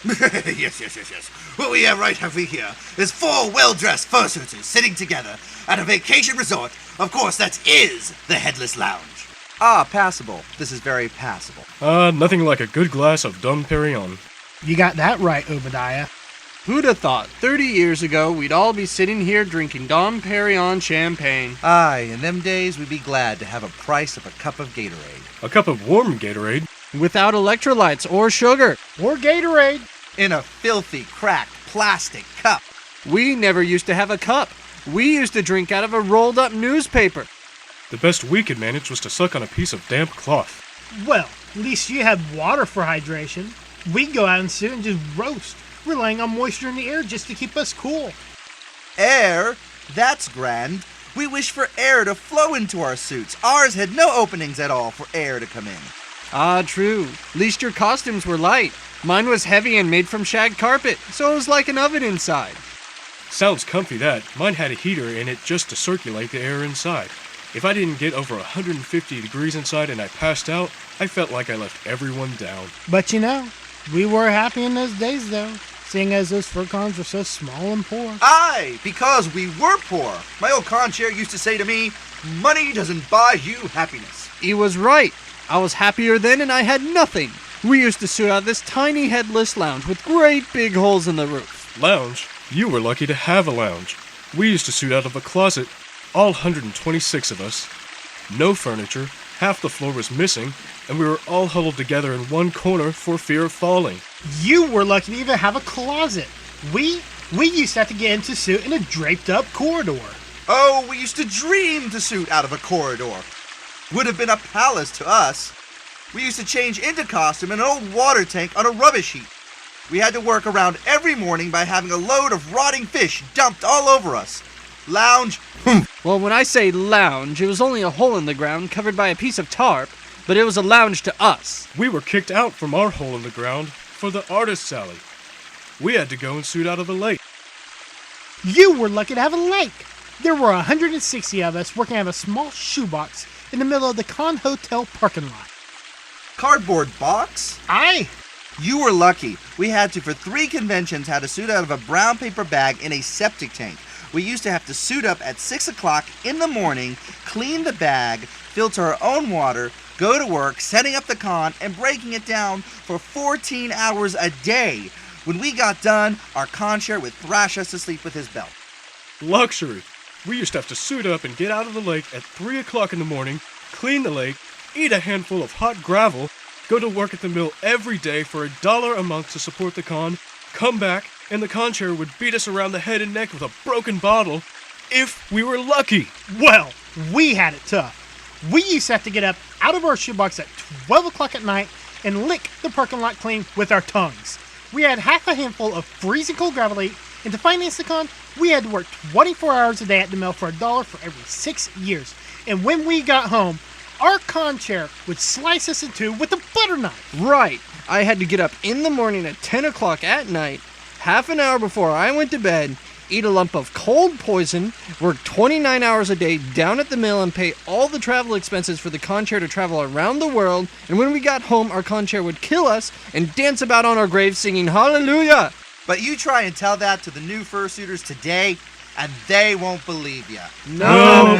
Yes. What we have right over here is 4 well-dressed fursuiters sitting together at a vacation resort. Of course, that is the Headless Lounge. Ah, passable. This is very passable. Nothing like a good glass of Dom Perignon. You got that right, Obadiah. Who'd have thought 30 years ago we'd all be sitting here drinking Dom Perignon champagne? Aye, in them days we'd be glad to have a price of a cup of Gatorade. A cup of warm Gatorade. Without electrolytes or sugar. Or Gatorade. In a filthy, cracked plastic cup. We never used to have a cup. We used to drink out of a rolled-up newspaper. The best we could manage was to suck on a piece of damp cloth. Well, at least you had water for hydration. We'd go out and sit and just roast, relying on moisture in the air just to keep us cool. Air? That's grand. We wished for air to flow into our suits. Ours had no openings at all for air to come in. Ah, true. At least your costumes were light. Mine was heavy and made from shag carpet, so it was like an oven inside. Sounds comfy that. Mine had a heater in it just to circulate the air inside. If I didn't get over 150 degrees inside and I passed out, I felt like I left everyone down. But you know, we were happy in those days though, seeing as those furcons were so small and poor. Aye, because we were poor. My old conchair used to say to me, money doesn't buy you happiness. He was right. I was happier then and I had nothing. We used to suit out this tiny headless lounge with great big holes in the roof. Lounge? You were lucky to have a lounge. We used to suit out of a closet, all 126 of us. No furniture, half the floor was missing, and we were all huddled together in one corner for fear of falling. You were lucky to even have a closet. We used to have to get into suit in a draped-up corridor. Oh, we used to dream to suit out of a corridor. Would have been a palace to us. We used to change into costume in an old water tank on a rubbish heap. We had to work around every morning by having a load of rotting fish dumped all over us. Lounge? Well, when I say lounge, it was only a hole in the ground covered by a piece of tarp, but it was a lounge to us. We were kicked out from our hole in the ground for the artist's alley. We had to go and suit out of a lake. You were lucky to have a lake. There were 160 of us working out of a small shoebox in the middle of the Con Hotel parking lot. Cardboard box? Aye. You were lucky. We had to, for 3 conventions, had to suit out of a brown paper bag in a septic tank. We used to have to suit up at 6 o'clock in the morning, clean the bag, filter our own water, go to work, setting up the con, and breaking it down for 14 hours a day. When we got done, our conchair would thrash us to sleep with his belt. Luxury. We used to have to suit up and get out of the lake at 3 o'clock in the morning, clean the lake, eat a handful of hot gravel, go to work at the mill every day for $1 a month to support the con, come back, and the conchair would beat us around the head and neck with a broken bottle, if we were lucky. Well, we had it tough. We used to have to get up out of our shoebox at 12 o'clock at night and lick the parking lot clean with our tongues. We had half a handful of freezing cold gravel, and to finance the con, we had to work 24 hours a day at the mill for $1 for every 6 years. And when we got home, our conchair would slice us in two with a butter knife. Right. I had to get up in the morning at 10 o'clock at night, half an hour before I went to bed, eat a lump of cold poison, work 29 hours a day down at the mill and pay all the travel expenses for the conchair to travel around the world, and when we got home, our conchair would kill us and dance about on our graves singing hallelujah. But you try and tell that to the new fursuiters today, and they won't believe you. No.